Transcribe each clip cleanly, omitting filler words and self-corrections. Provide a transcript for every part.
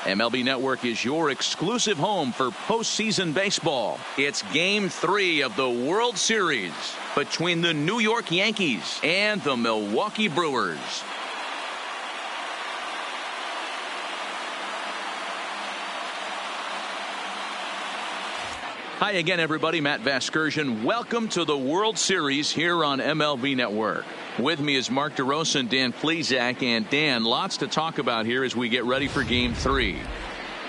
MLB Network is your exclusive home for postseason baseball. It's Game 3 of the World Series between the New York Yankees and the Milwaukee Brewers. Hi again, everybody. Matt Vasgersian. Welcome to the World Series here on MLB Network. With me is Mark DeRosa and Dan Plesac. And Dan, lots to talk about here as we get ready for Game 3.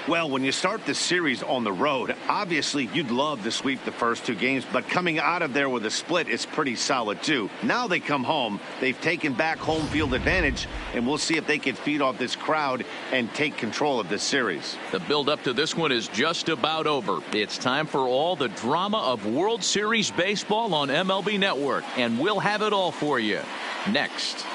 Well, when you start the series on the road, obviously you'd love to sweep the first 2 games, but coming out of there with a split is pretty solid too. Now they come home, they've taken back home field advantage, and we'll see if they can feed off this crowd and take control of this series. The build up to this one is just about over. It's time for all the drama of World Series baseball on MLB Network, and we'll have it all for you next.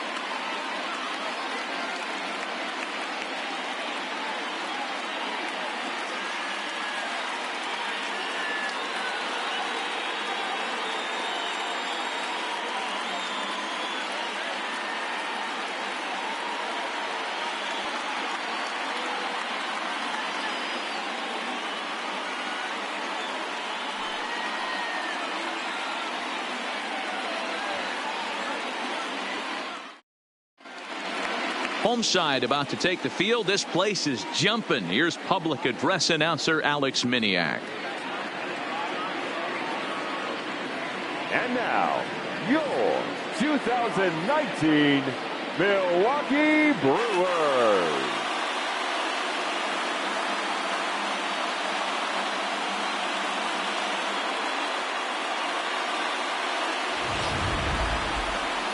Home side about to take the field. This place is jumping. Here's public address announcer Alex Miniak. And now, your 2019 Milwaukee Brewers.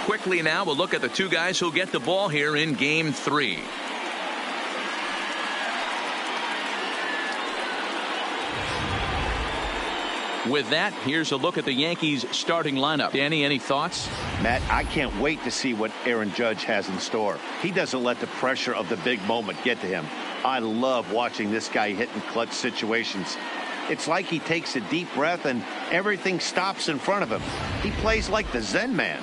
Quickly now, we'll look at the 2 guys who'll get the ball here in Game 3. With that, here's a look at the Yankees starting lineup. Danny, any thoughts? Matt, I can't wait to see what Aaron Judge has in store. He doesn't let the pressure of the big moment get to him. I love watching this guy hit in clutch situations. It's like he takes a deep breath and everything stops in front of him. He plays like the Zen man.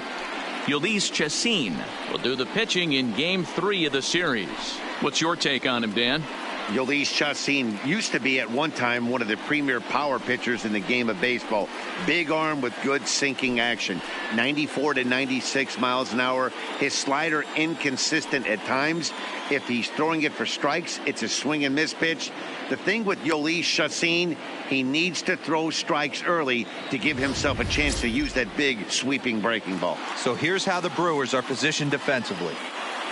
Jhoulys Chacín will do the pitching in Game 3 of the series. What's your take on him, Dan? Jhoulys Chacín used to be at one time one of the premier power pitchers in the game of baseball. Big arm with good sinking action. 94 to 96 miles an hour. His slider inconsistent at times. If he's throwing it for strikes, it's a swing and miss pitch. The thing with Jhoulys Chacín, he needs to throw strikes early to give himself a chance to use that big sweeping breaking ball. So here's how the Brewers are positioned defensively.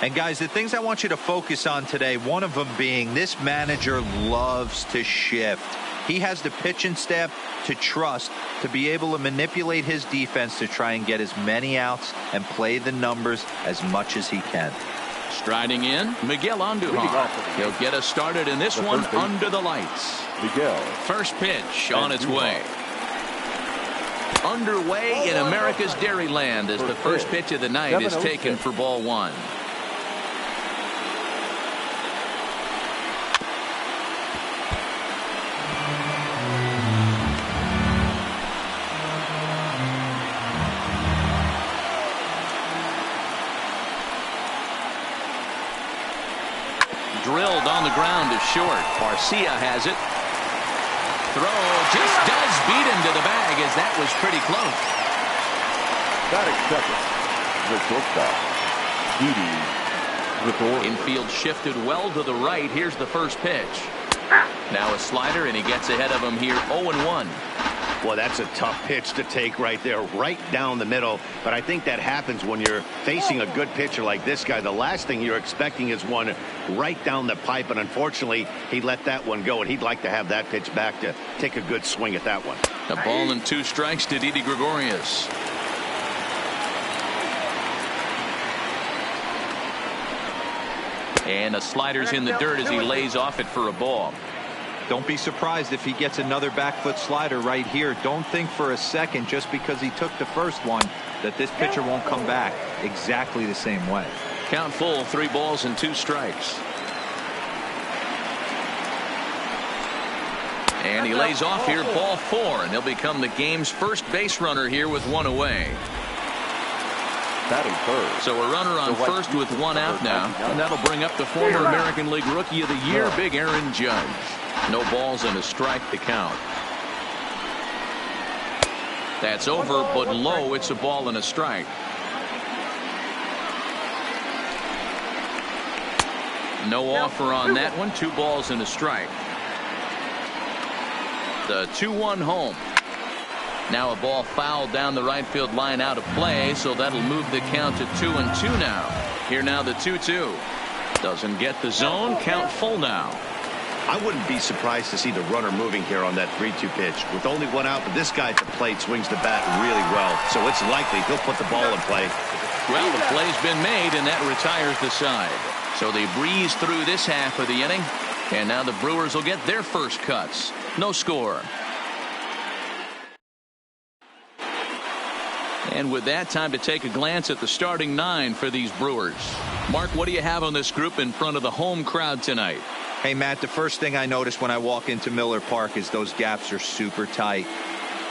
And guys, the things I want you to focus on today, one of them being this manager loves to shift. He has the pitching staff to trust to be able to manipulate his defense to try and get as many outs and play the numbers as much as he can. Striding in, Miguel Andujar. He'll get us started in this one under the lights. Miguel. First pitch on its way. Underway in America's Dairyland as the first pitch of the night is taken for ball 1. Drilled on the ground is short. Garcia has it. Throw just does beat him to the bag as that was pretty close. That accepted. The shortstop, Infield shifted well to the right. Here's the first pitch. Now a slider, and he gets ahead of him here 0-1. Well, that's a tough pitch to take right there, right down the middle. But I think that happens when you're facing a good pitcher like this guy. The last thing you're expecting is one right down the pipe. And unfortunately, he let that one go. And he'd like to have that pitch back to take a good swing at that one. The ball and 2 strikes to Didi Gregorius. And the slider's in the dirt as he lays off it for a ball. Don't be surprised if he gets another back foot slider right here. Don't think for a second, just because he took the first one, that this pitcher won't come back exactly the same way. Count full, 3 balls and 2 strikes. And he lays off here, ball 4, and he'll become the game's first base runner here with 1 away. Batting third. So a runner on first with one out now, and that'll bring up the former American League Rookie of the Year, Big Aaron Judge. No balls and a strike to count. That's over, but low. It's a ball and a strike. No offer on that one. 2 balls and a strike. The 2-1 home. Now a ball fouled down the right field line out of play, so that'll move the count to 2-2 now. Here now the 2-2. Doesn't get the zone. Count full now. I wouldn't be surprised to see the runner moving here on that 3-2 pitch. With only one out, but this guy at the plate swings the bat really well, so it's likely he'll put the ball in play. Well, the play's been made, and that retires the side. So they breeze through this half of the inning, and now the Brewers will get their first cuts. No score. And with that, time to take a glance at the starting 9 for these Brewers. Mark, what do you have on this group in front of the home crowd tonight? Hey, Matt, the first thing I notice when I walk into Miller Park is those gaps are super tight.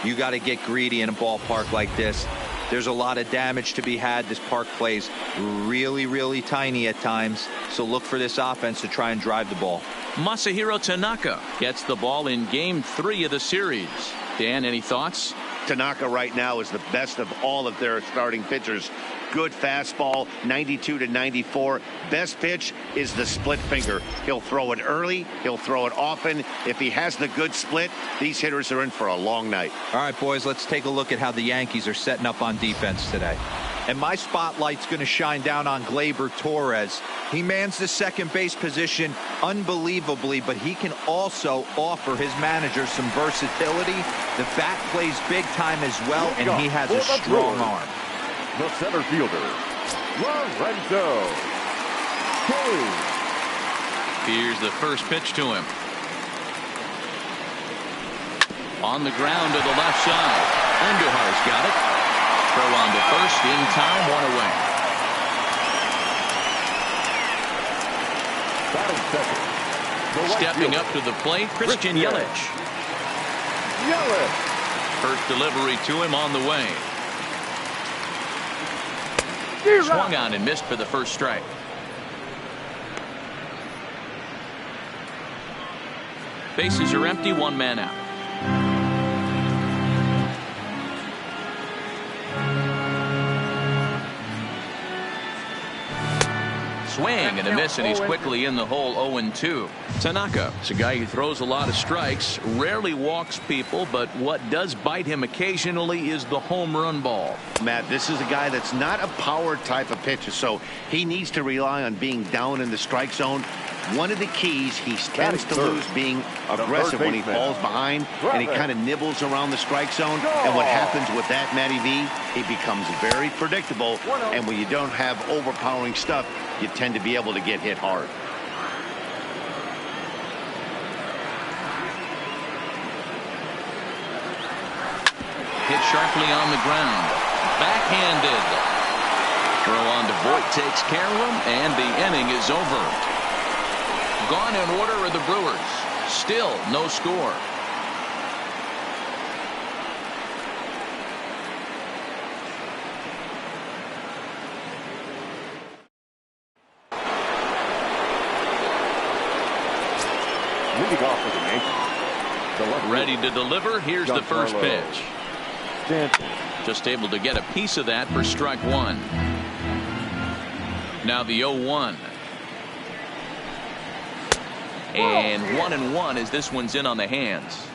You got to get greedy in a ballpark like this. There's a lot of damage to be had. This park plays really, really tiny at times. So look for this offense to try and drive the ball. Masahiro Tanaka gets the ball in Game 3 of the series. Dan, any thoughts? Tanaka right now is the best of all of their starting pitchers. Good fastball, 92 to 94. Best pitch is the split finger. He'll throw it early. He'll throw it often. If he has the good split, these hitters are in for a long night. All right, boys, let's take a look at how the Yankees are setting up on defense today. And my spotlight's going to shine down on Gleyber Torres. He mans the second base position unbelievably, but he can also offer his manager some versatility. The bat plays big time as well, and he has a strong arm. The center fielder, Lorenzo Cain. Here's the first pitch to him. On the ground to the left side. Andujar's got it. Throw on to first in time, 1 away. Stepping up to the plate, Christian Yelich. First delivery to him on the way. Swung on and missed for the first strike. Bases are empty, 1 man out. Swing and a miss, and he's quickly in the hole. 0-2. Tanaka is a guy who throws a lot of strikes, rarely walks people, but what does bite him occasionally is the home run ball. Matt, this is a guy that's not a power type of pitcher, so he needs to rely on being down in the strike zone. One of the keys, he tends to lose being aggressive when he falls behind, and he kind of nibbles around the strike zone. And what happens with that, Matty V, he becomes very predictable, and when you don't have overpowering stuff, you tend to be able to get hit hard. Hit sharply on the ground. Backhanded. Throw on to Voit takes care of him, and the inning is over. Gone in order are the Brewers. Still no score. Leading off for the Yankees. Ready to deliver. Here's the first pitch. Just able to get a piece of that for strike 1. Now the 0-1. And 1-1 as this one's in on the hands.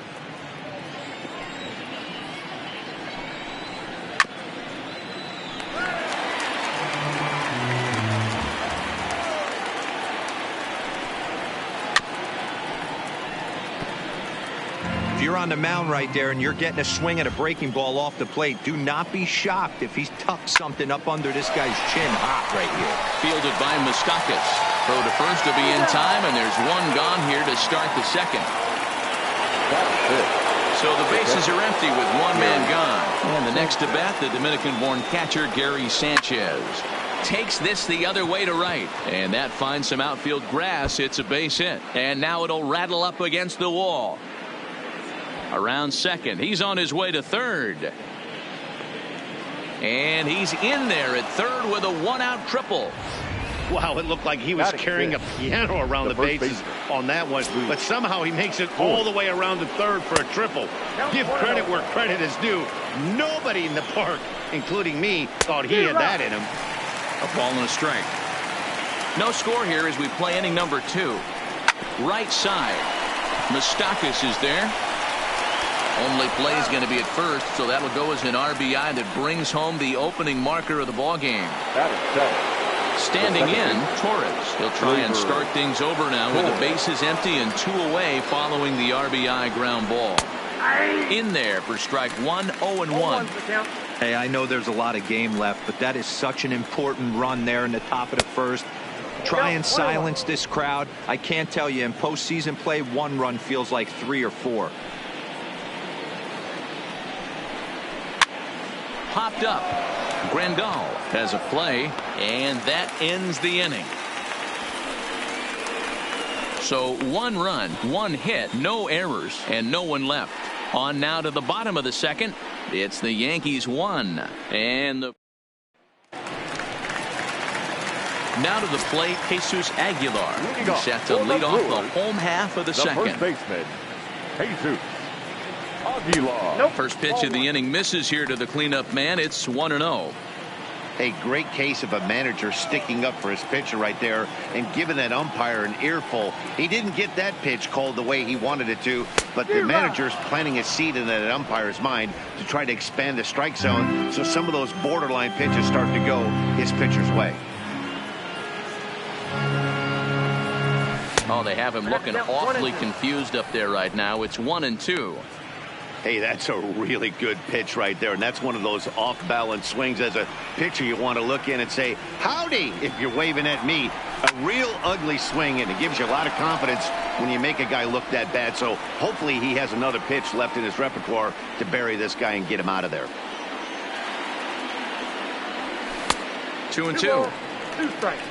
If you're on the mound right there and you're getting a swing at a breaking ball off the plate, do not be shocked if he's tucked something up under this guy's chin hot right here. Fielded by Moustakas. Throw to first to be in time, and there's 1 gone here to start the second. So the bases are empty with 1 man gone. And the next to bat, the Dominican-born catcher Gary Sanchez takes this the other way to right, and that finds some outfield grass. It's a base hit, and now it'll rattle up against the wall. Around second, he's on his way to third. And he's in there at third with a one-out triple. Wow, it looked like he was carrying a piano around the bases on that one. But somehow he makes it all the way around to third for a triple. Give credit where credit is due. Nobody in the park, including me, thought he had that in him. A ball and a strike. No score here as we play inning number 2. Right side. Moustakas is there. Only play is going to be at first, so that'll go as an RBI that brings home the opening marker of the ball game. Standing in, Torres. He'll try and start things over now with the bases empty and 2 away following the RBI ground ball. In there for strike 1, 0-1. Hey, I know there's a lot of game left, but that is such an important run there in the top of the first. Try and silence this crowd. I can't tell you, in postseason play, 1 run feels like 3 or 4. Popped up. Grandal has a play, and that ends the inning. So 1 run, 1 hit, no errors, and no one left. On now to the bottom of the second. It's the Yankees 1. And now to the plate, Jesus Aguilar. He's set to lead off the home half of the second. First baseman, Jesus Aguilar. First pitch of the inning misses here to the cleanup man. It's 1-0. A great case of a manager sticking up for his pitcher right there and giving that umpire an earful. He didn't get that pitch called the way he wanted it to, but the manager's planting a seed in that umpire's mind to try to expand the strike zone so some of those borderline pitches start to go his pitcher's way. Oh, they have him looking awfully confused up there right now. It's 1-2. Hey, that's a really good pitch right there, and that's one of those off-balance swings. As a pitcher, you want to look in and say, howdy, if you're waving at me. A real ugly swing, and it gives you a lot of confidence when you make a guy look that bad. So hopefully he has another pitch left in his repertoire to bury this guy and get him out of there. 2-2. 2 strikes.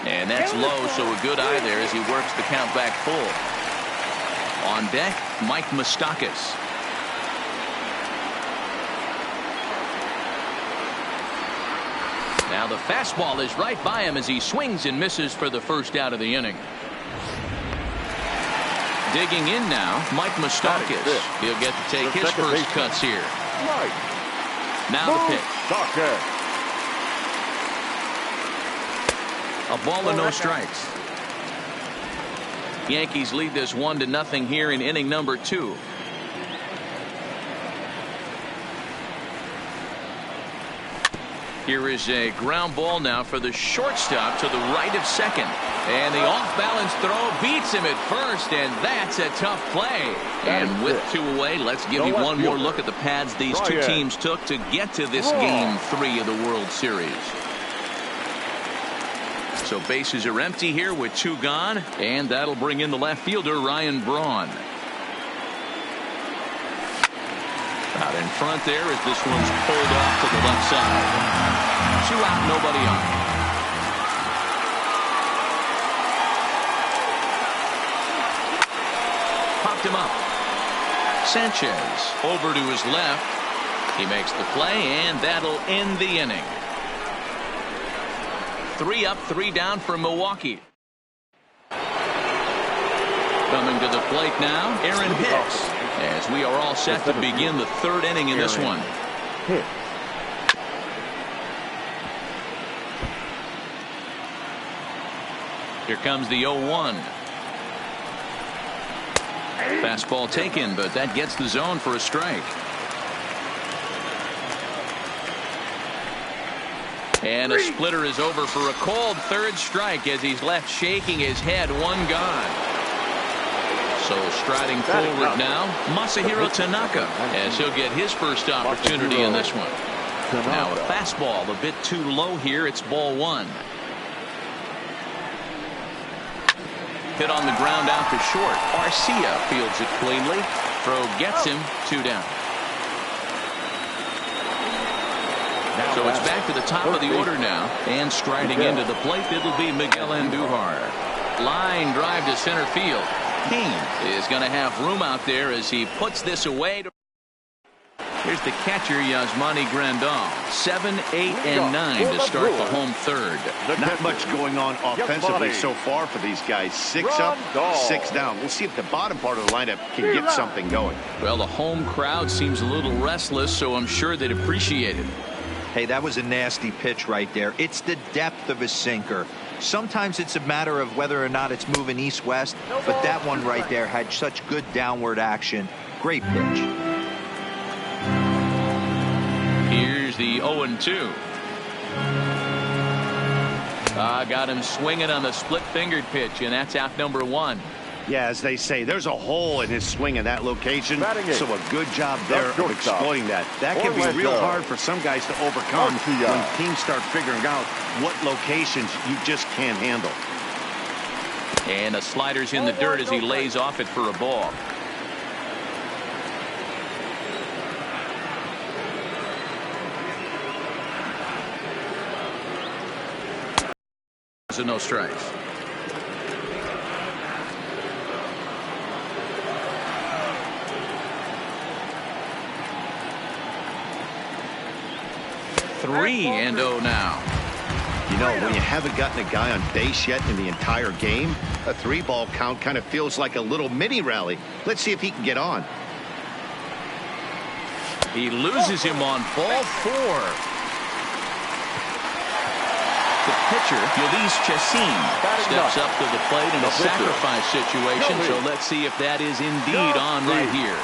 And that's low, so a good eye there as he works the count back full. On deck, Mike Moustakas. Now the fastball is right by him as he swings and misses for the first out of the inning. Digging in now, Mike Moustakas. He'll get to take his first cuts here. Now the pitch. A ball and no strikes. Yankees lead this 1-0 here in inning number 2. Here is a ground ball now for the shortstop to the right of second. And the off-balance throw beats him at first, and that's a tough play. And with 2 away, let's give you one more look at the pads these 2 teams took to get to this Game 3 of the World Series. So bases are empty here with 2 gone, and that'll bring in the left fielder, Ryan Braun. Out in front there as this one's pulled off to the left side. 2 out, nobody on. Popped him up. Sanchez over to his left. He makes the play, and that'll end the inning. 3 up, 3 down for Milwaukee. Coming to the plate now, Aaron Hicks, as we are all set to begin the 3rd inning in this one. Here comes the 0-1. Fastball taken, but that gets the zone for a strike. And a splitter is over for a called 3rd strike as he's left shaking his head. 1 gone. So striding forward now, Masahiro Tanaka, as he'll get his first opportunity in this one. Now a fastball a bit too low here. It's ball 1. Hit on the ground out to short. Arcia fields it cleanly. Throw gets him. 2 down. So it's back to the top of the order now. And striding into the plate, it'll be Miguel Andujar. Line drive to center field. Kane is going to have room out there as he puts this away. Here's the catcher, Yasmani Grandal. 7, 8, and 9 to start the home third. Not much going on offensively so far for these guys. 6 up, 6 down. We'll see if the bottom part of the lineup can get something going. Well, the home crowd seems a little restless, so I'm sure they'd appreciate it. Hey, that was a nasty pitch right there. It's the depth of a sinker. Sometimes it's a matter of whether or not it's moving east-west, but that one right there had such good downward action. Great pitch. Here's the 0-2. Got him swinging on the split-fingered pitch, and that's out number 1. Yeah, as they say, there's a hole in his swing in that location, so a good job there of exploiting that. That can be real hard for some guys to overcome when teams start figuring out what locations you just can't handle. And the slider's in the dirt as he lays off it for a ball. So no strikes. Three and 0 now. You know, when you haven't gotten a guy on base yet in the entire game, a 3-ball count kind of feels like a little mini rally. Let's see if he can get on. He loses him on ball 4. The pitcher, Yulise Chassin, steps up to the plate in a sacrifice situation, so let's see if that is indeed on right here.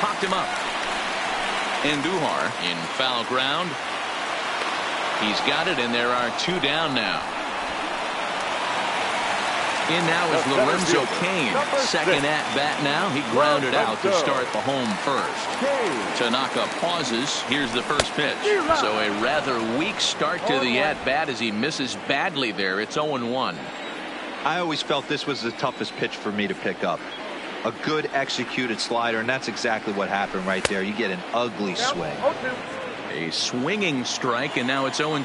Popped him up. Andujar in foul ground. He's got it, and there are 2 down now. In now is Lorenzo Cain. Second at bat now. He grounded out to start the home first. Tanaka pauses. Here's the first pitch. So a rather weak start to the at bat as he misses badly there. It's 0-1. I always felt this was the toughest pitch for me to pick up. A good executed slider, and that's exactly what happened right there. You get an ugly swing. A swinging strike, and now it's 0-2.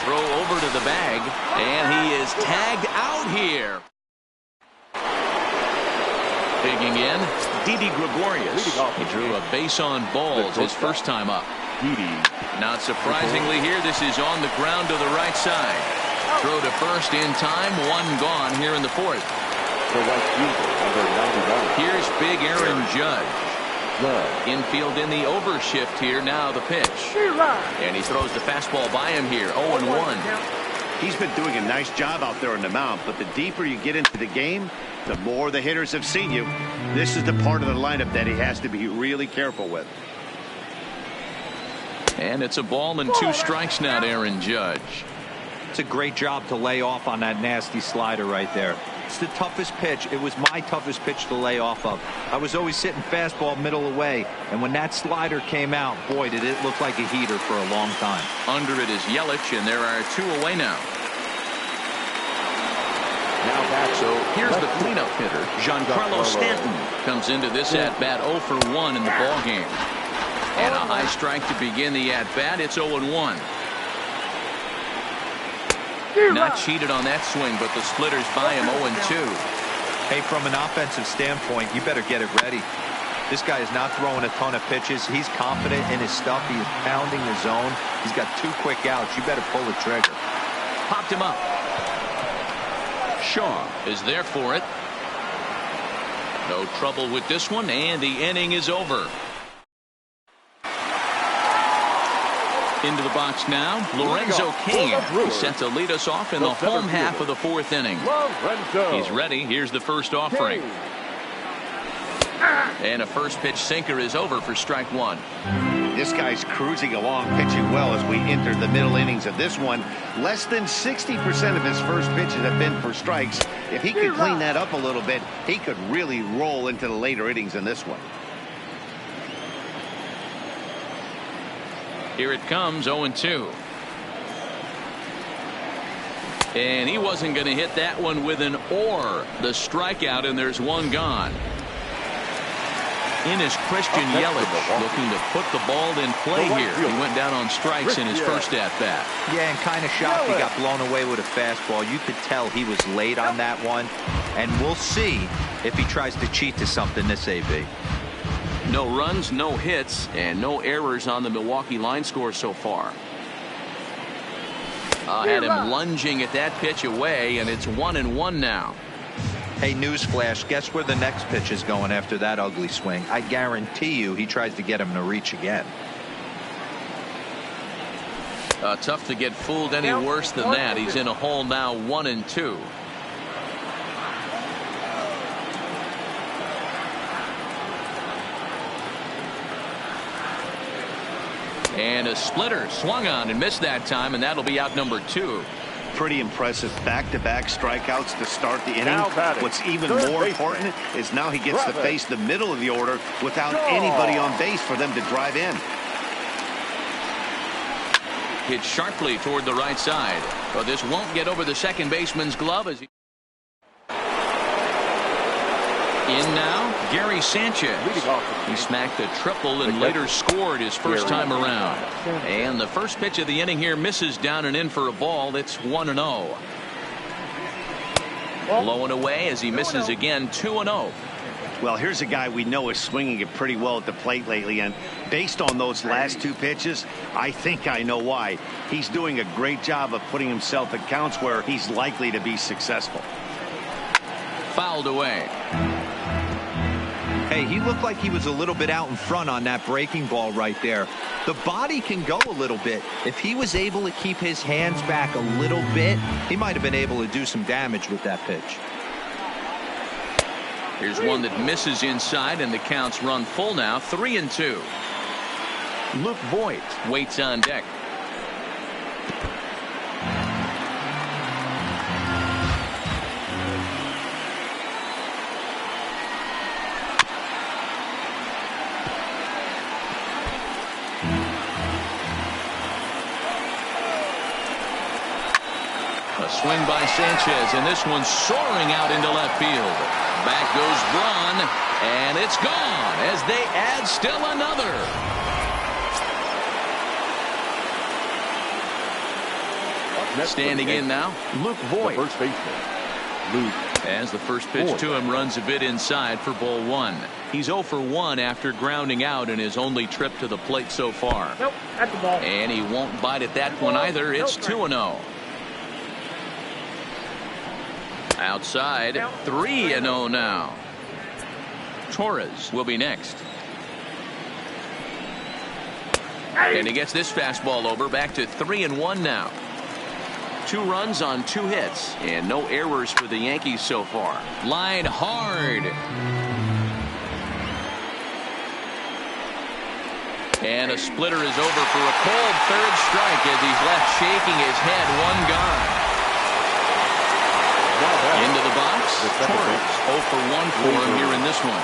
Throw over to the bag, and he is tagged out here. Digging in, Didi Gregorius. He drew a base on balls his first time up. Not surprisingly here, this is on the ground to the right side. Throw to first in time, 1 gone here in the 4th. Here's big Aaron Judge. Infield in the overshift here. Now the pitch. And he throws the fastball by him here. 0-1. He's been doing a nice job out there on the mound, but the deeper you get into the game, the more the hitters have seen you. This is the part of the lineup that he has to be really careful with. And it's a ball and 2 strikes now to Aaron Judge. It's a great job to lay off on that nasty slider right there. It's the toughest pitch. It was my toughest pitch to lay off of. I was always sitting fastball middle away, and when that slider came out, boy, did it look like a heater for a long time. Under it is Yelich, and there are 2 away now. So here's the cleanup hitter. Giancarlo Stanton comes into this at-bat 0 for 1 in the ballgame. And a high strike to begin the at-bat. It's 0-1. Not cheated on that swing, but the splitter's by him 0-2. Hey, from an offensive standpoint, you better get it ready. This guy is not throwing a ton of pitches. He's confident in his stuff. He is pounding the zone. He's got 2 quick outs. You better pull the trigger. Popped him up. Shaw is there for it. No trouble with this one, and the inning is over. Into the box now, Lorenzo Cain, who's set to lead us off in the home half of the 4th inning. He's ready. Here's the first offering. And a first pitch sinker is over for strike 1. This guy's cruising along, pitching well as we enter the middle innings of this one. Less than 60% of his first pitches have been for strikes. If he could clean that up a little bit, he could really roll into the later innings in this one. Here it comes, 0-2. And he wasn't going to hit that one with an or. The strikeout, and there's 1 gone. In is Christian Yelich, looking to put the ball in play here. He went down on strikes in his first at-bat. Yeah, and kind of shocked he got blown away with a fastball. You could tell he was late on that one. And we'll see if he tries to cheat to something this AB. No runs, no hits, and no errors on the Milwaukee line score so far. Had him lunging at that pitch away, and it's 1-1 now. Hey, newsflash, guess where the next pitch is going after that ugly swing? I guarantee you he tries to get him to reach again. Tough to get fooled any worse than that. He's in a hole now, 1-2. And a splitter swung on and missed that time, and that'll be out number 2. Pretty impressive back-to-back strikeouts to start the inning. What's even more important is now he gets to face the middle of the order without anybody on base for them to drive in. Hit sharply toward the right side. But this won't get over the second baseman's glove as he... In now, Gary Sanchez. He smacked a triple and later scored his first time around. And the first pitch of the inning here misses down and in for a ball. It's 1-0. Low and away as he misses again, 2-0. Well, here's a guy we know is swinging it pretty well at the plate lately, and based on those last 2 pitches, I think I know why. He's doing a great job of putting himself at counts where he's likely to be successful. Fouled away. Hey, he looked like he was a little bit out in front on that breaking ball right there. The body can go a little bit. If he was able to keep his hands back a little bit, he might have been able to do some damage with that pitch. Here's one that misses inside, and the counts run full now, 3-2. Luke Voigt waits on deck. A swing by Sanchez, and this one's soaring out into left field. Back goes Braun, and it's gone as they add still another. Standing in now, Luke Voigt. First baseman, Luke. As the first pitch to him runs a bit inside for ball 1. He's 0 for 1 after grounding out in his only trip to the plate so far. Nope, at the ball. And he won't bite at that one either. It's 2-0. Outside, 3-0 now. Torres will be next. And he gets this fastball over, back to 3-1 now. 2 runs on 2 hits, and no errors for the Yankees so far. Line hard. And a splitter is over for a cold third strike as he's left shaking his head. 1 gone. Into the box, Torres 0 for 1 for him here in this one.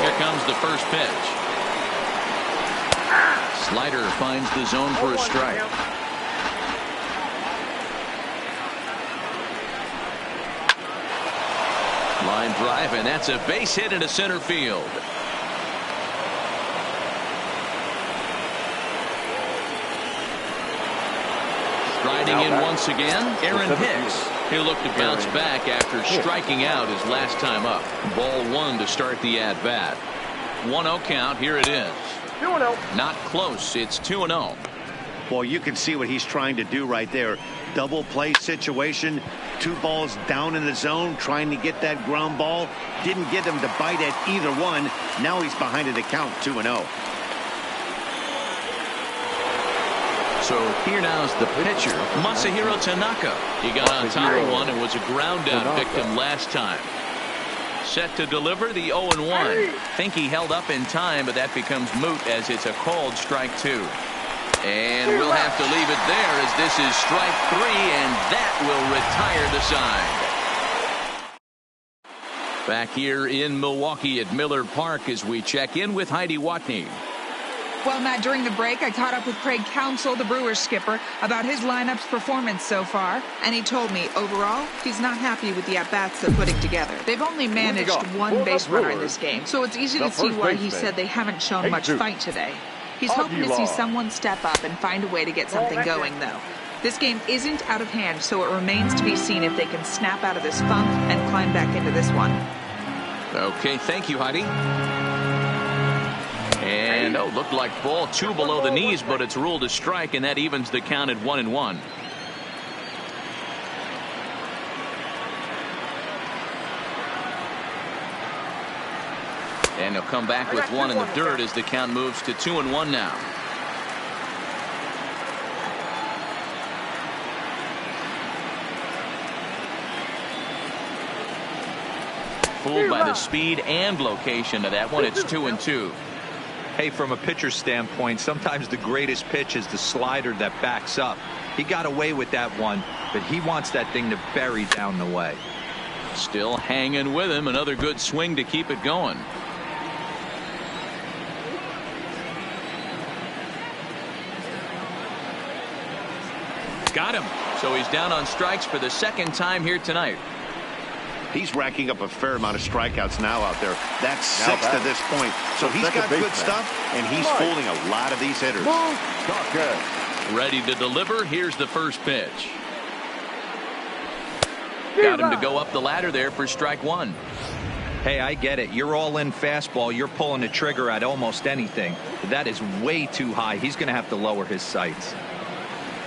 Here comes the first pitch. Slider finds the zone for a strike. Line drive, and that's a base hit into center field. Striding in once again, Aaron Hicks. He'll look to bounce back after striking out his last time up. Ball 1 to start the at-bat. 1-0 count. Here it is. 2-0. Not close. It's 2-0. Well, you can see what he's trying to do right there. Double play situation. 2 balls down in the zone, trying to get that ground ball. Didn't get him to bite at either one. Now he's behind at the count, 2-0. So here now is the pitcher, Masahiro Tanaka. He got on top of one and was a ground down victim last time. Set to deliver the 0-1. Think he held up in time, but that becomes moot as it's a called strike 2. And we'll have to leave it there as this is strike 3, and that will retire the side. Back here in Milwaukee at Miller Park as we check in with Heidi Watney. Well, Matt, during the break, I caught up with Craig Counsell, the Brewers skipper, about his lineup's performance so far. And he told me, overall, he's not happy with the at-bats they're putting together. They've only managed one base runner in this game, so it's easy to see why he said they haven't shown much fight today. He's hoping to see someone step up and find a way to get something going, though. This game isn't out of hand, so it remains to be seen if they can snap out of this funk and climb back into this one. Okay, thank you, Heidi. And, looked like ball 2 below the knees, but it's ruled a strike, and that evens the count at 1-1. And he'll come back with one in the dirt as the count moves to 2-1 now. Fooled by the speed and location of that one. It's 2-2. Hey, from a pitcher's standpoint, sometimes the greatest pitch is the slider that backs up. He got away with that one, but he wants that thing to bury down the way. Still hanging with him. Another good swing to keep it going. Got him. So he's down on strikes for the second time here tonight. He's racking up a fair amount of strikeouts now out there. That's 6 to this point. So he's got good stuff, and he's fooling a lot of these hitters. Ready to deliver. Here's the first pitch. Got him to go up the ladder there for strike 1. Hey, I get it. You're all in fastball. You're pulling the trigger at almost anything. But that is way too high. He's going to have to lower his sights.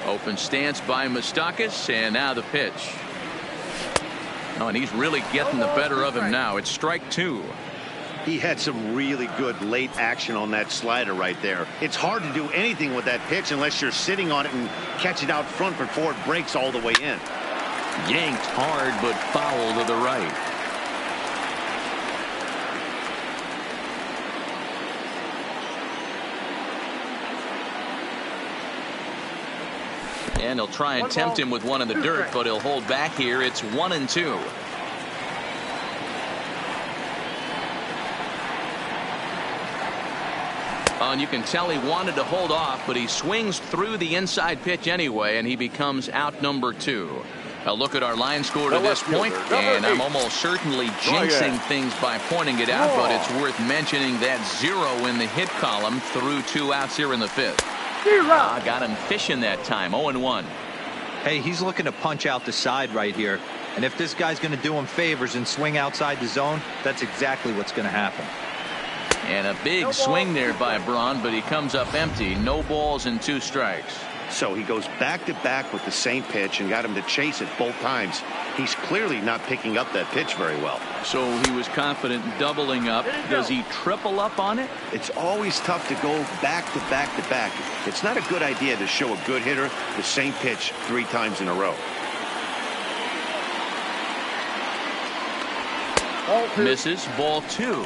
Open stance by Moustakas, and now the pitch. Oh, and he's really getting the better of him now. It's strike 2. He had some really good late action on that slider right there. It's hard to do anything with that pitch unless you're sitting on it and catch it out front before it breaks all the way in. Yanked hard, but foul to the right. And he'll try and tempt him with one in the dirt, but he'll hold back here. It's 1-2. And you can tell he wanted to hold off, but he swings through the inside pitch anyway, and he becomes out number 2. A look at our line score to this point, and I'm almost certainly jinxing things by pointing it out, but it's worth mentioning that 0 in the hit column through 2 outs here in the 5th. Got him fishing that time. 0-1. Hey, he's looking to punch out the side right here. And if this guy's going to do him favors and swing outside the zone, that's exactly what's going to happen. And a big swing there by Braun, but he comes up empty. No balls and 2 strikes. So he goes back to back with the same pitch and got him to chase it both times. He's clearly not picking up that pitch very well. So he was confident doubling up. Does he triple up on it? It's always tough to go back to back to back. It's not a good idea to show a good hitter the same pitch 3 times in a row. Misses. Ball 2.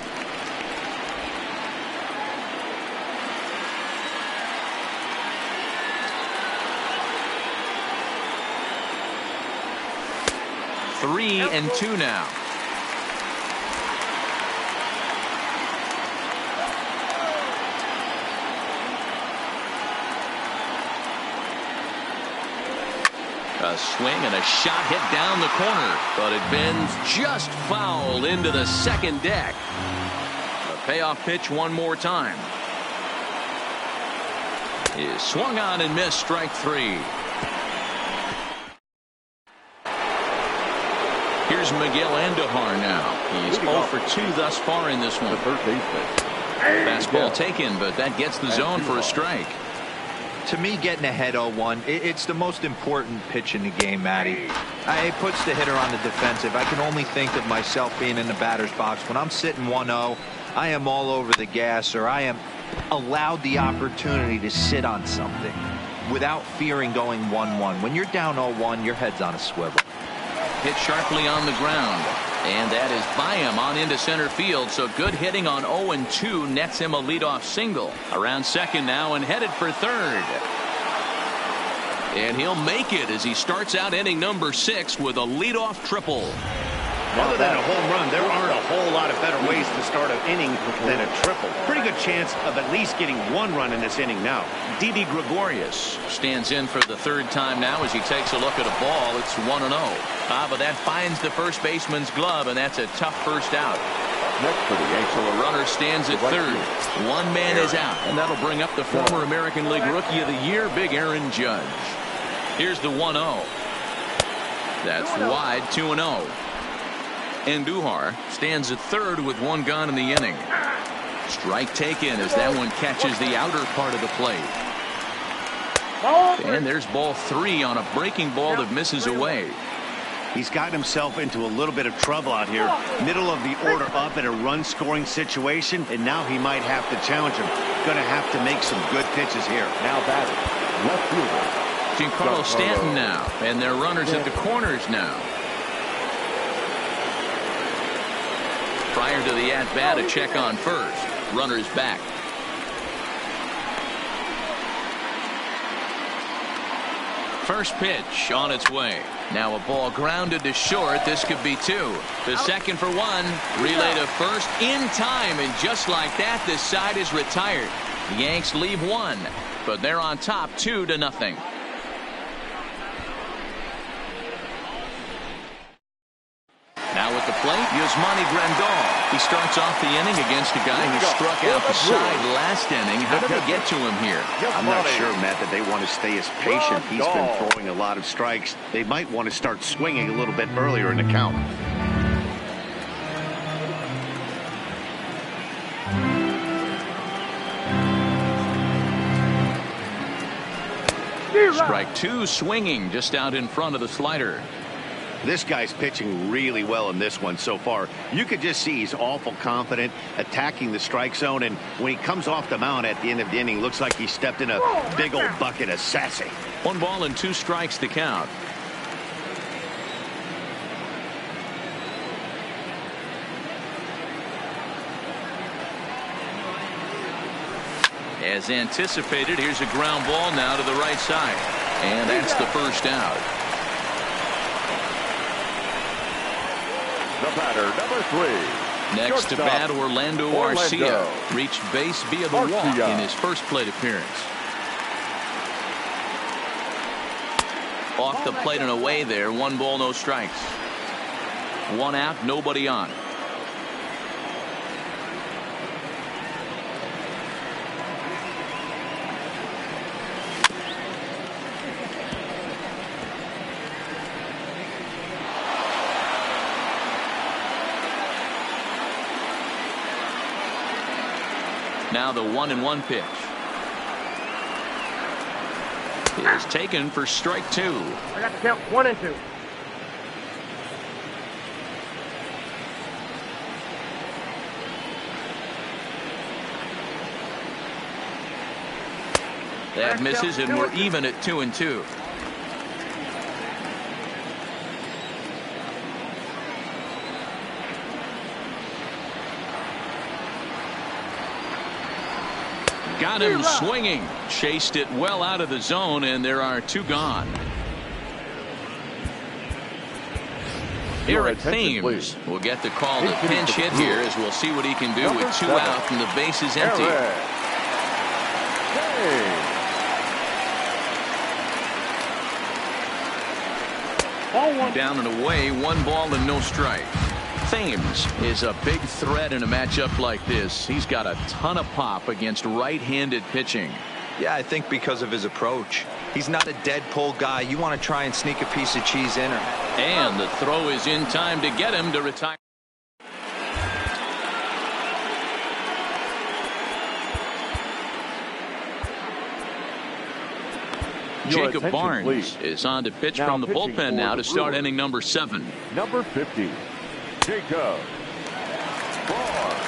Three and 2 now. A swing and a shot hit down the corner, but it bends just foul into the second deck. A payoff pitch one more time. Is swung on and missed. Strike 3. Here's Miguel Andujar now. He's 0 for 2 thus far in this one. Fastball taken, but that gets the zone for a strike. To me, getting ahead 0-1, it's the most important pitch in the game, Matty. It puts the hitter on the defensive. I can only think of myself being in the batter's box. When I'm sitting 1-0, I am all over the gas, or I am allowed the opportunity to sit on something without fearing going 1-1. When you're down 0-1, your head's on a swivel. Hit sharply on the ground, and that is by him on into center field. So good hitting on 0-2 nets him a leadoff single. Around second now and headed for third. And he'll make it as he starts out inning number 6 with a leadoff triple. Other than a home run, there aren't a whole lot of better ways to start an inning than a triple. Pretty good chance of at least getting one run in this inning now. Didi Gregorius stands in for the third time now as he takes a look at a ball. It's 1-0. But that finds the first baseman's glove, and that's a tough first out. Next for the Yankees. So a runner stands at third. One man is out, and that'll bring up the former American League Rookie of the Year, Big Aaron Judge. Here's the 1-0. That's wide, 2-0. Andujar stands at third with one gone in the inning. Strike taken as that one catches the outer part of the plate. And there's ball 3 on a breaking ball that misses away. He's gotten himself into a little bit of trouble out here. Middle of the order up in a run-scoring situation, and now he might have to challenge him. Going to have to make some good pitches here. Now batting, left fielder Giancarlo Stanton now, and their runners at the corners now. Prior to the at-bat, a check on first. Runners back. First pitch on its way. Now a ball grounded to short. This could be 2. To second for 1. Relay to first in time. And just like that, this side is retired. The Yanks leave 1. But they're on top 2-0. Now at the plate, Yasmani Grandal. He starts off the inning against a guy who struck out the side last inning. How did they get to him here? I'm not sure, Matt, that they want to stay as patient. He's been throwing a lot of strikes. They might want to start swinging a little bit earlier in the count. Strike 2, swinging just out in front of the slider. This guy's pitching really well in this one so far. You could just see he's awful confident attacking the strike zone, and when he comes off the mound at the end of the inning, looks like he stepped in a big old bucket of sassy. 1 ball and 2 strikes to count. As anticipated, here's a ground ball now to the right side, and that's the first out. The batter, number 3. Next to bat, Orlando Arcia reached base via the walk in his first plate appearance. Off the plate and away there. 1 ball, no strikes. 1 out, nobody on. Now the 1-1 pitch is taken for strike 2. I got to count 1 and 2. That misses, and we're even at 2-2. Got him swinging. Chased it well out of the zone, and there are 2 gone. Eric Thames will get the call to pinch hit here, as we'll see what he can do with 2 out and the base is empty. Down and away, 1 ball and no strike. Thames is a big threat in a matchup like this. He's got a ton of pop against right-handed pitching. Yeah, I think because of his approach. He's not a dead pull guy. You want to try and sneak a piece of cheese in. And the throw is in time to get him to retire. Jacob Barnes is on to pitch from the bullpen now to start inning number 7. Number 50, Jacob Barnes.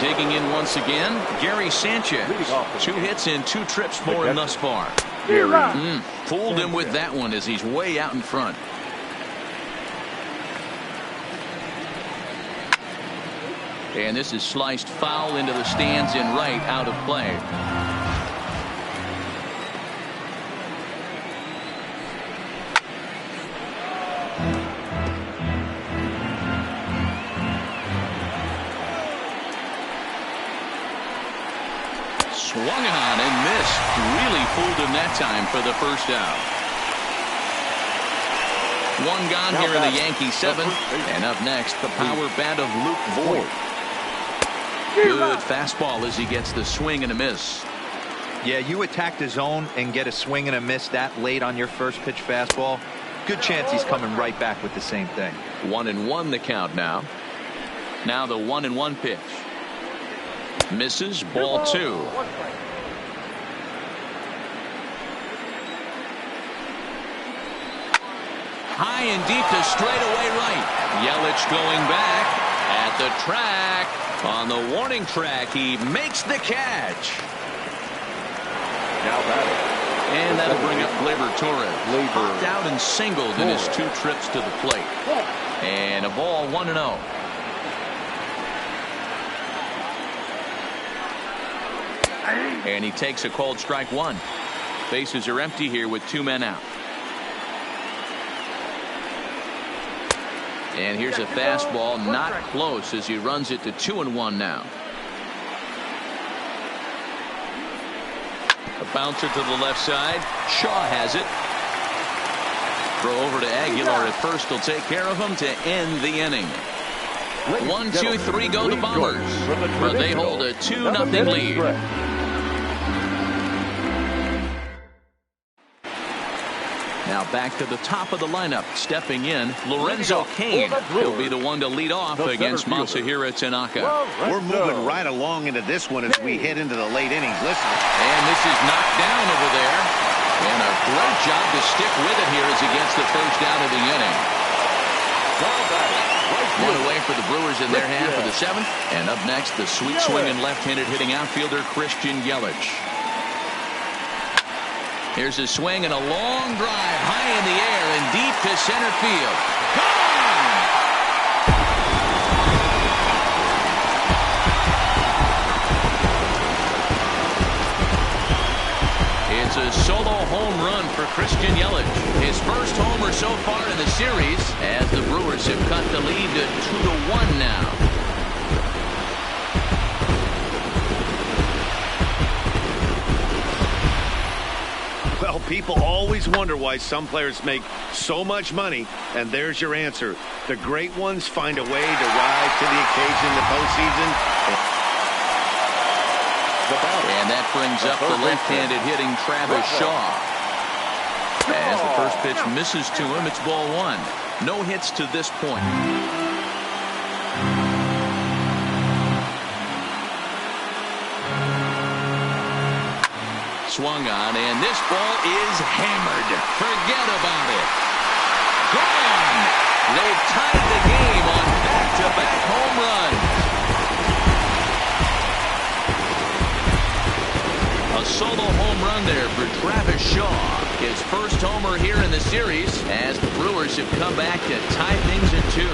Digging in once again, Gary Sanchez. 2 hits and 2 trips for him thus far. Fooled him with that one as he's way out in front. And this is sliced foul into the stands in right, out of play. fooled him that time for the first out. One gone here in the Yankee seventh. And up next, the power bat of Luke Voigt. Good fastball as he gets the swing and a miss. Yeah, you attack the zone and get a swing and a miss that late on your first pitch fastball. Good chance he's coming right back with the same thing. 1-1 the count now. Now the 1-1 pitch. Misses, ball 2. High and deep to straightaway right. Yelich going back at the track. On the warning track, he makes the catch. Now batting. And that'll bring up Gleyber Torres. Popped out and singled in his 2 trips to the plate. And a ball 1-0. And he takes a called strike 1. Bases are empty here with 2 men out. And here's a fastball, not close, as he runs it to 2-1 now. A bouncer to the left side. Shaw has it. Throw over to Aguilar at first. Will take care of him to end the inning. 1, 2, 3 go the Bombers. But they hold a 2-0 lead. Now back to the top of the lineup. Stepping in, Lorenzo Cain. He'll be the one to lead off against Masahiro Tanaka. We're moving right along into this one as we head into the late innings. Listen. And this is knocked down over there. And a great job to stick with it here as he gets the first out of the inning. One away for the Brewers in their half of the 7th. And up next, the sweet swinging left-handed hitting outfielder Christian Yelich. Here's a swing and a long drive high in the air and deep to center field. Gone! It's a solo home run for Christian Yelich. His first homer so far in the series as the Brewers have cut the lead to 2-1 now. Well, people always wonder why some players make so much money, and there's your answer. The great ones find a way to rise to the occasion in the postseason. And that brings up the left-handed hitting Travis Shaw. As the first pitch misses to him, it's ball 1. No hits to this point. Swung on, and this ball is hammered. Forget about it. Gone! They've tied the game on back-to-back home runs. A solo home run there for Travis Shaw. His first homer here in the series as the Brewers have come back to tie things at 2.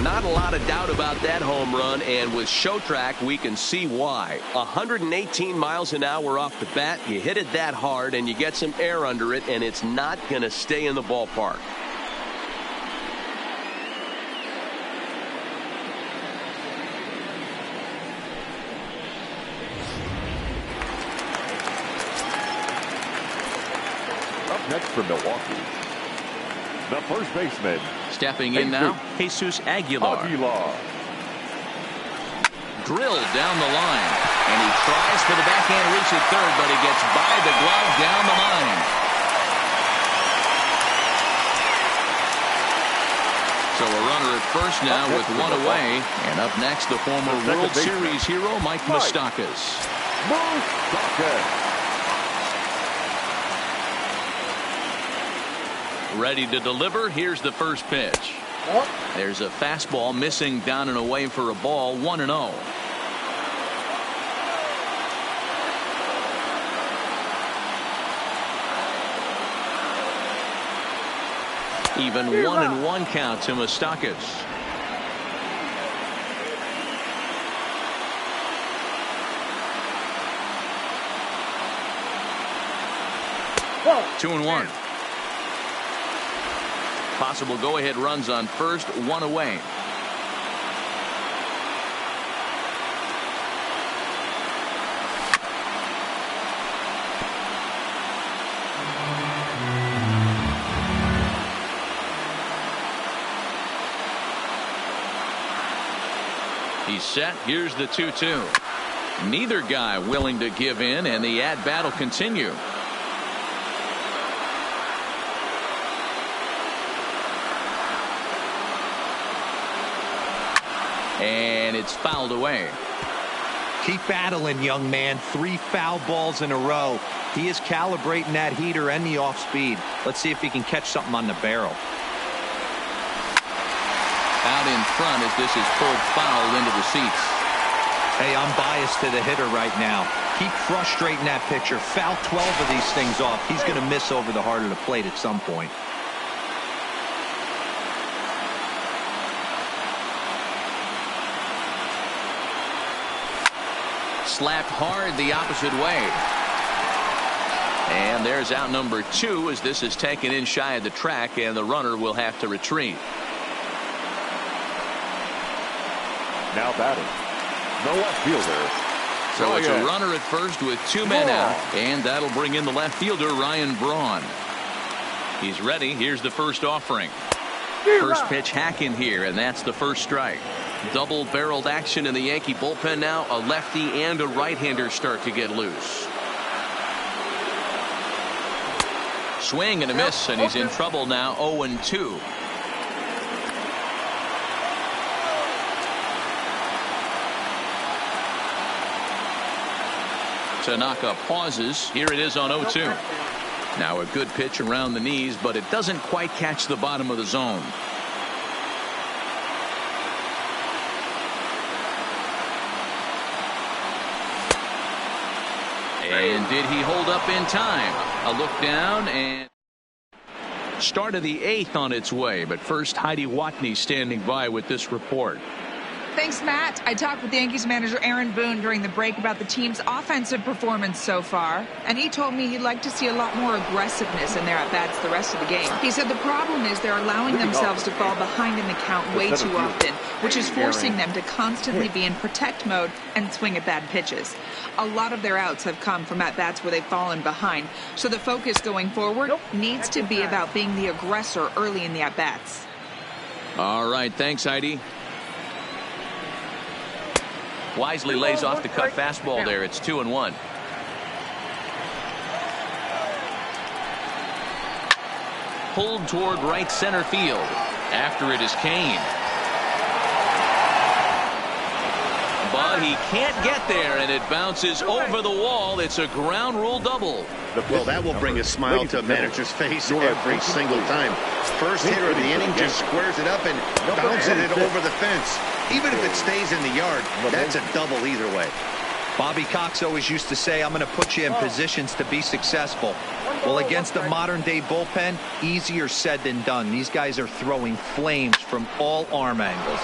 Not a lot of doubt about that home run, and with Showtrack we can see why. 118 miles an hour off the bat, you hit it that hard and you get some air under it, and it's not going to stay in the ballpark. Up next for Milwaukee, the first baseman. Stepping in now, Jesus Aguilar. Drilled down the line. And he tries for the backhand reach at third, but he gets by the glove down the line. So a runner at first now with 1 away. And up next, the former World Series hero, Mike Moustakas. Ready to deliver. Here's the first pitch. There's a fastball missing down and away for a ball. 1-0. Even 1-1 count to Moustakas. Possible go-ahead runs on first, one away. He's set. Here's the 2-2. Neither guy willing to give in, and the at-bat will continue. And it's fouled away. Keep battling, young man. 3 foul balls in a row. He is calibrating that heater and the off speed. Let's see if he can catch something on the barrel. Out in front as this is pulled foul into the seats. Hey, I'm biased to the hitter right now. Keep frustrating that pitcher. Foul 12 of these things off. He's going to miss over the heart of the plate at some point. Slapped hard the opposite way. And there's out number 2 as this is taken in shy of the track, and the runner will have to retreat. Now batting, the left fielder. So it's a runner at first with 2 men out, and that'll bring in the left fielder, Ryan Braun. He's ready. Here's the first offering. First pitch hacking here, and that's the first strike. Double-barreled action in the Yankee bullpen now. A lefty and a right-hander start to get loose. Swing and a miss, and he's in trouble now. 0-2. Tanaka pauses. Here it is on 0-2. Now a good pitch around the knees, but it doesn't quite catch the bottom of the zone. And did he hold up in time? A look down, and start of the 8th on its way. But first, Heidi Watney standing by with this report. Thanks, Matt. I talked with Yankees manager Aaron Boone during the break about the team's offensive performance so far, and he told me he'd like to see a lot more aggressiveness in their at-bats the rest of the game. He said the problem is they're allowing themselves to fall behind in the count way too often, which is forcing them to constantly be in protect mode and swing at bad pitches. A lot of their outs have come from at-bats where they've fallen behind, so the focus going forward needs to be about being the aggressor early in the at-bats. All right, thanks, Heidi. Wisely lays off the cut fastball there. It's 2-1. Pulled toward right center field. After it is Kane. But he can't get there, and it bounces over the wall. It's a ground rule double. Well, that will bring a smile to a manager's face every single time. First hitter of the inning just squares it up and bounces it over the fence. Even if it stays in the yard, that's a double either way. Bobby Cox always used to say, I'm going to put you in positions to be successful. Well, against the modern-day bullpen, easier said than done. These guys are throwing flames from all arm angles.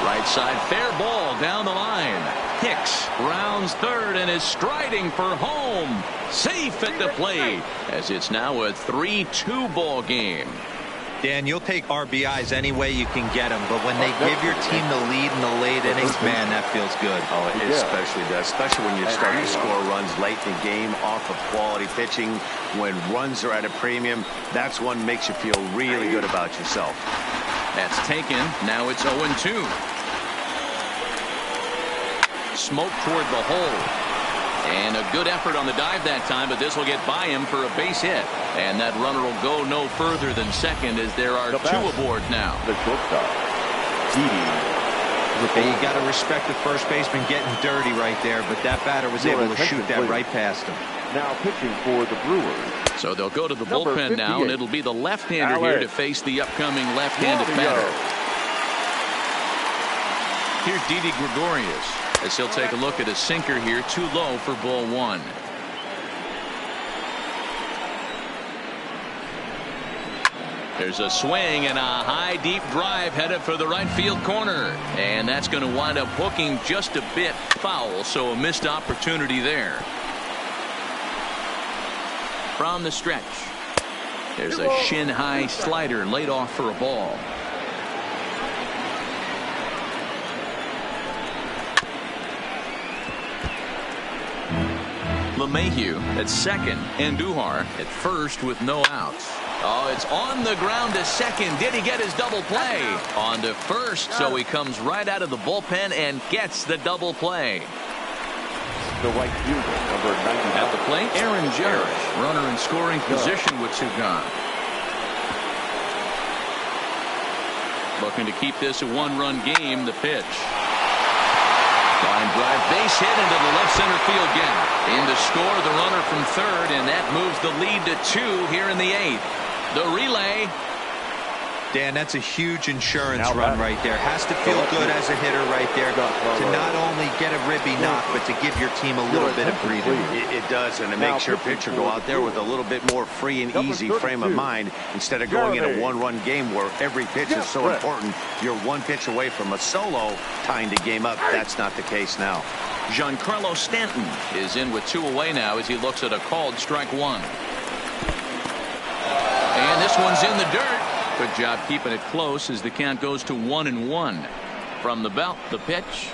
Right side, fair ball down the line. Hicks rounds third and is striding for home. Safe at the plate, as it's now a 3-2 ball game. Dan, you'll take RBIs any way you can get them, but when they give your team the lead in the late innings, man, that feels good. Oh, it especially does, especially when you start to score runs late in the game off of quality pitching. When runs are at a premium, that's one makes you feel really good about yourself. That's taken. Now it's 0-2. Smoke toward the hole. And a good effort on the dive that time, but this will get by him for a base hit. And that runner will go no further than second as there are 2 aboard now. The shortstop, Hey, you got to respect the first baseman getting dirty right there, but that batter was able to shoot that right past him. Now pitching for the Brewers. So they'll go to the bullpen now, and it'll be the left-hander here to face the upcoming left-handed batter. Here's Didi Gregorius, as he'll take a look at a sinker here, too low for ball 1. There's a swing and a high deep drive headed for the right field corner, and that's going to wind up hooking just a bit foul, so a missed opportunity there. From the stretch, There's a shin-high slider laid off for a ball. LeMahieu at second, and Duhar at first with no outs. Oh, it's on the ground to second. Did he get his double play? On to first, so he comes right out of the bullpen and gets the double play. The right fielder, number 90. At the plate, Aaron Judge, runner in scoring position with 2 gone. Looking to keep this a 1-run game. The pitch. Line drive, base hit into the left center field gap. In to score the runner from third, and that moves the lead to 2 here in the 8th. The relay. Dan, that's a huge insurance run right there. Has to feel good as a hitter right there to not only get a ribby knock, but to give your team a little bit of breathing. It does, and it makes your pitcher go out there with a little bit more free and easy frame of mind instead of going in a 1-run game where every pitch is so important. You're 1 pitch away from a solo tying the game up. That's not the case now. Giancarlo Stanton is in with 2 away now as he looks at a called strike 1. And this one's in the dirt. Good job keeping it close as the count goes to 1-1. From the belt, the pitch.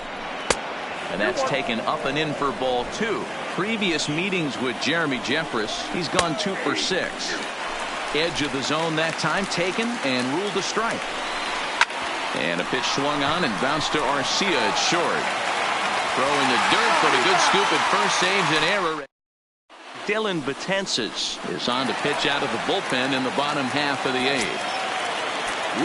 And that's taken up and in for ball 2. Previous meetings with Jeremy Jeffress, he's gone 2 for 6. Edge of the zone that time taken and ruled a strike. And a pitch swung on and bounced to Arcia at short. Throw in the dirt, but a good scoop at first saves an error. Dylan Betances is on to pitch out of the bullpen in the bottom half of the 8th.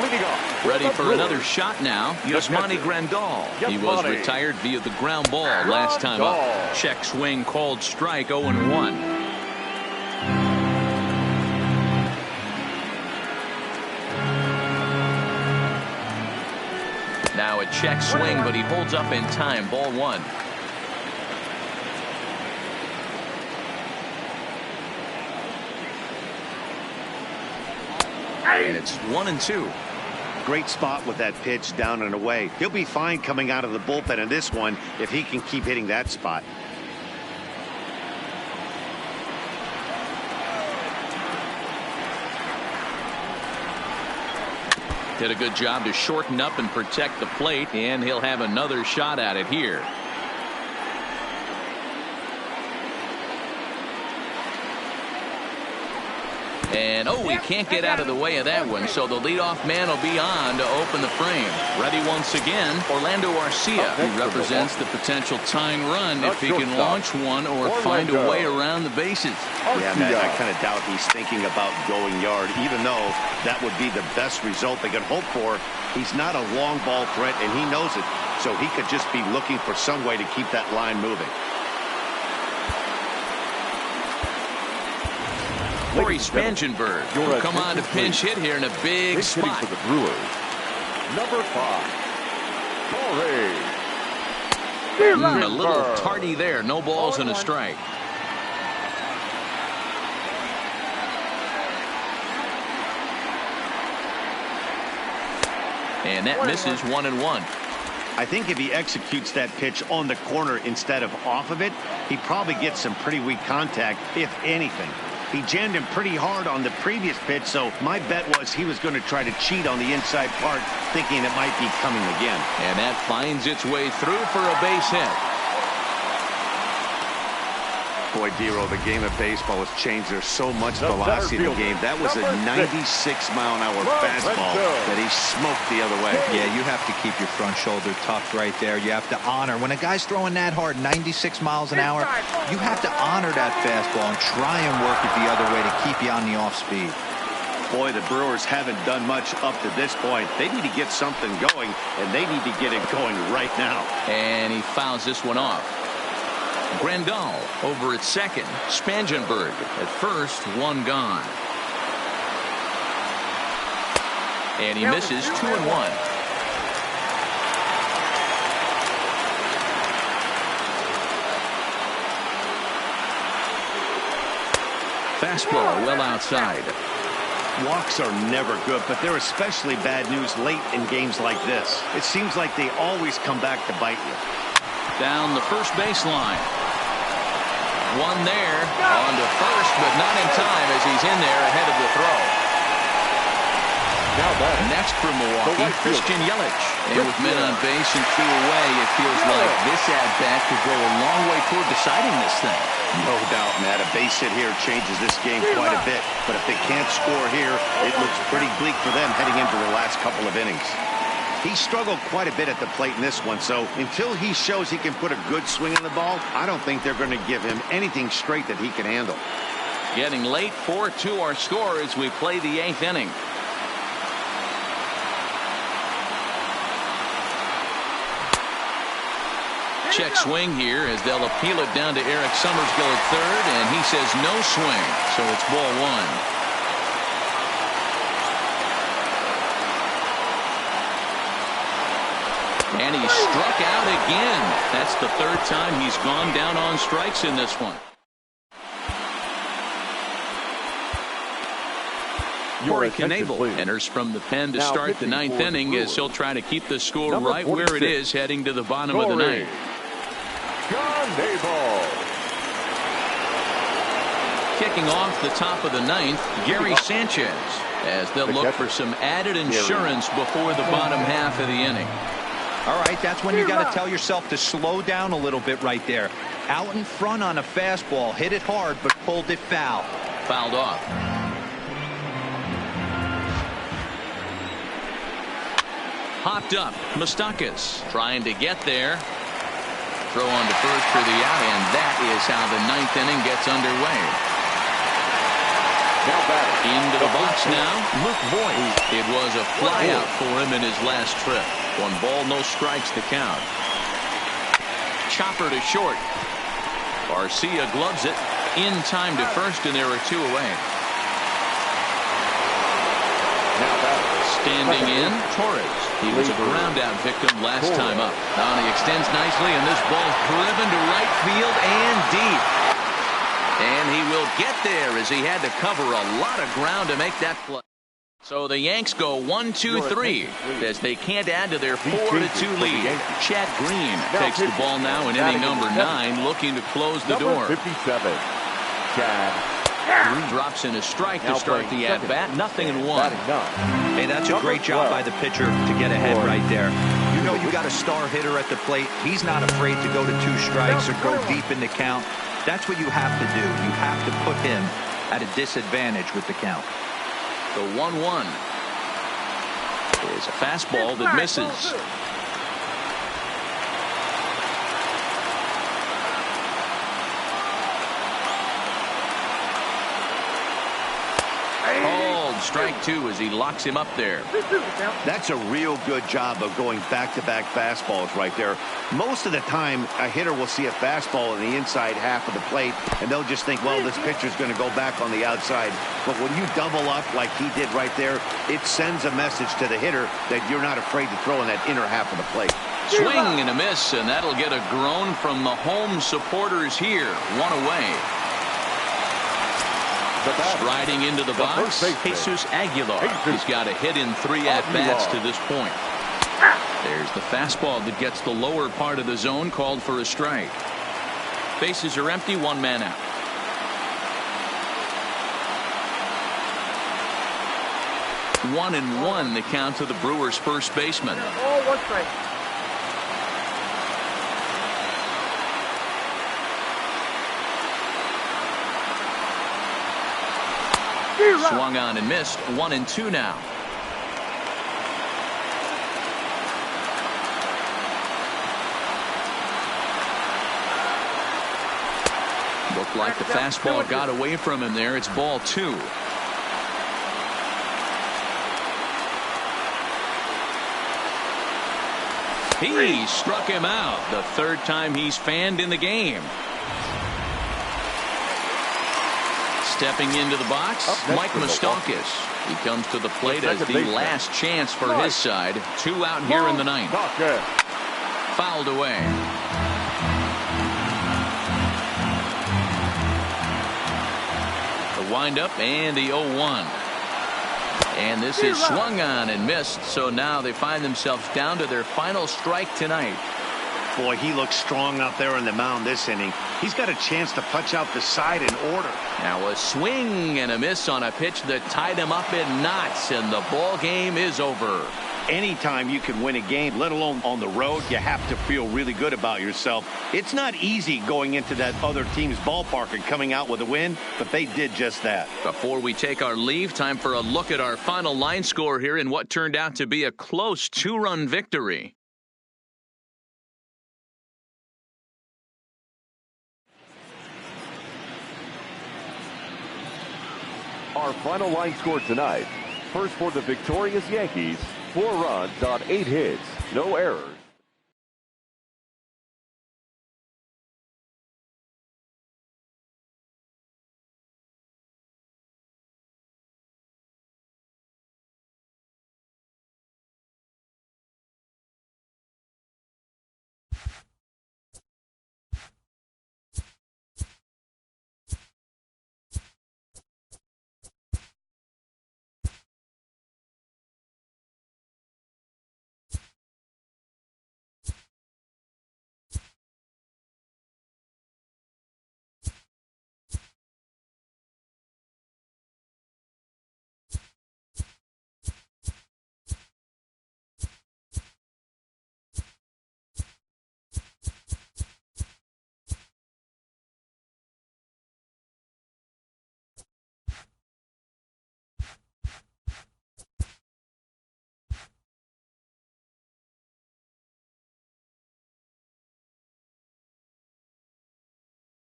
Leading off. Ready for another shot now. Yasmani Grandal. He was retired via the ground ball last time up. Check swing called strike 0-1. Now a check swing, but he holds up in time. Ball 1. And it's 1-2. Great spot with that pitch down and away. He'll be fine coming out of the bullpen in this one if he can keep hitting that spot. Did a good job to shorten up and protect the plate, and he'll have another shot at it here. And oh, he can't get out of the way of that one, so the leadoff man will be on to open the frame. Ready once again, Orlando Arcia, who represents the potential tying run if he can launch one or find a way around the bases. Yeah, I kind of doubt he's thinking about going yard, even though that would be the best result they could hope for. He's not a long ball threat, and he knows it, so he could just be looking for some way to keep that line moving. Corey Spangenberg will come on to pinch hit here in a big spot. For the Brewers, number 5, Corey. A little tardy there. No balls and a strike. And that misses 1-1. I think if he executes that pitch on the corner instead of off of it, he probably gets some pretty weak contact, if anything. He jammed him pretty hard on the previous pitch, so my bet was he was going to try to cheat on the inside part, thinking it might be coming again. And that finds its way through for a base hit. Boy, Dero, the game of baseball has changed. There's so much velocity in the game. That was a 96-mile-an-hour fastball that he smoked the other way. Yeah, you have to keep your front shoulder tucked right there. You have to honor. When a guy's throwing that hard, 96 miles an hour, you have to honor that fastball and try and work it the other way to keep you on the off speed. Boy, the Brewers haven't done much up to this point. They need to get something going, and they need to get it going right now. And he fouls this one off. Grandal over at second. Spangenberg at first, 1 gone. And he misses 2-1. Fastball well outside. Walks are never good, but they're especially bad news late in games like this. It seems like they always come back to bite you. Down the first baseline. One there on to first, but not in time as he's in there ahead of the throw. Now next for Milwaukee, Christian Yelich. And with men on base and 2 away, it feels like this at-bat could go a long way toward deciding this thing. No doubt, Matt. A base hit here changes this game quite a bit. But if they can't score here, it looks pretty bleak for them heading into the last couple of innings. He struggled quite a bit at the plate in this one, so until he shows he can put a good swing on the ball, I don't think they're going to give him anything straight that he can handle. Getting late, 4-2 our score as we play the 8th inning. Check swing here as they'll appeal it down to Eric Summersgill at third, and he says no swing, so it's ball 1. And he struck out again. That's the 3rd time he's gone down on strikes in this one. Corey Knebel enters from the pen to start the 9th inning as he'll try to keep the score right where it is heading to the bottom of the 9th. Kicking off the top of the 9th, Gary Sanchez, as they'll look for some added insurance before the bottom half of the inning. All right, that's when you got to tell yourself to slow down a little bit right there. Out in front on a fastball, hit it hard, but pulled it foul. Fouled off. Hopped up, Moustakas trying to get there. Throw on to first for the out, and that is how the 9th inning gets underway. Into the box now, Luke Voigt. It was a flyout for him in his last trip. 1 ball, no strikes to count. Chopper to short. Garcia gloves it in time to first, and there are 2 away. Standing in, Torres. He was a ground out victim last time up. Now he extends nicely, and this ball driven to right field and deep. And he will get there as he had to cover a lot of ground to make that play. So the Yanks go 1-2-3 as they can't add to their 4-2 lead. Chad Green takes the ball now in inning number 9, looking to close the door. 57. Chad Green drops in a strike to start the at-bat. 0-1. Hey, that's a great job by the pitcher to get ahead right there. You know you got a star hitter at the plate. He's not afraid to go to 2 strikes or go deep in the count. That's what you have to do. You have to put him at a disadvantage with the count. The 1-1 is a fastball that misses. Strike 2 as he locks him up there. That's a real good job of going back-to-back fastballs right there. Most of the time, a hitter will see a fastball in the inside half of the plate, and they'll just think, well, this pitcher's going to go back on the outside. But when you double up like he did right there, it sends a message to the hitter that you're not afraid to throw in that inner half of the plate. Swing and a miss, and that'll get a groan from the home supporters here. 1 away. Striding into the box, Jesus Aguilar. He's got a hit in 3 at-bats to this point. There's the fastball that gets the lower part of the zone, called for a strike. Bases are empty, 1 man out. One and one, the count to the Brewers' first baseman. Oh, 1 strike. Swung on and missed. 1-2 now. Looked like the fastball got away from him there. It's ball 2. He struck him out. The 3rd time he's fanned in the game. Stepping into the box, Mike Moustakas. He comes to the plate as the last chance for his side. 2 out here in the 9th. Fouled away. The windup and the 0-1. And this is swung on and missed. So now they find themselves down to their final strike tonight. Boy, he looks strong out there on the mound this inning. He's got a chance to punch out the side in order. Now a swing and a miss on a pitch that tied him up in knots, and the ball game is over. Anytime you can win a game, let alone on the road, you have to feel really good about yourself. It's not easy going into that other team's ballpark and coming out with a win, but they did just that. Before we take our leave, time for a look at our final line score here in what turned out to be a close 2-run victory. Our final line score tonight. First for the victorious Yankees, 4 runs on 8 hits, no errors.